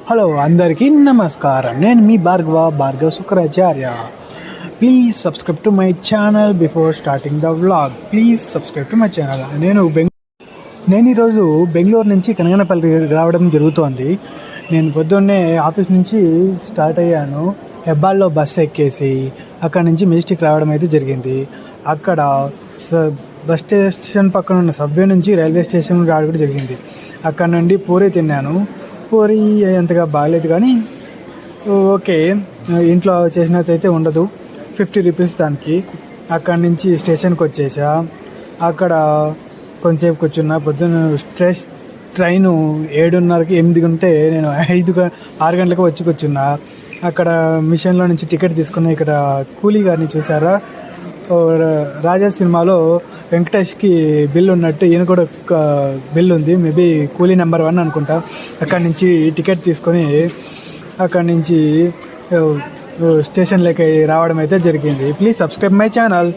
Hello అందరికీ నమస్కారం. నేను మీ Bhargava Shukracharya. Please subscribe to my channel before starting the vlog. Please subscribe to my channel. నేను ఈరోజు బెంగళూరు నుంచి కనగనపల్లి రావడం జరుగుతోంది. నేను పొద్దున్నే ఆఫీస్ నుంచి స్టార్ట్ అయ్యాను. హెబ్బాల్లో బస్సు ఎక్కేసి అక్కడ నుంచి మెజెస్టిక్ రావడం అయితే జరిగింది. అక్కడ బస్ స్టేషన్ పక్కన ఉన్న సబ్వే నుంచి రైల్వే స్టేషన్ రావడం కూడా జరిగింది. అక్కడ నుండి పూరి తిన్నాను. పూరి అంతగా బాగలేదు, కానీ ఓకే, ఇంట్లో చేసినట్టయితే ఉండదు. 50 రూపీస్ దానికి. అక్కడి నుంచి స్టేషన్కి వచ్చేసా. అక్కడ కొంచెంసేపు కూర్చున్నా. పొద్దున్న ట్రైను 7:30కి 8 ఉంటే నేను 6 గంటలకు వచ్చి కూర్చున్నా. అక్కడ మిషన్లో నుంచి టికెట్ తీసుకున్నా. ఇక్కడ కూలీ గారిని చూసారా, రాజా సినిమాలో వెంకటేష్కి బిల్ ఉన్నట్టు ఈయన కూడా బిల్ ఉంది. మేబీ కూలీ నెంబర్ 1 అనుకుంటా. అక్కడి నుంచి టికెట్ తీసుకొని అక్కడి నుంచి స్టేషన్లోకి రావడం అయితే జరిగింది. Please subscribe my channel.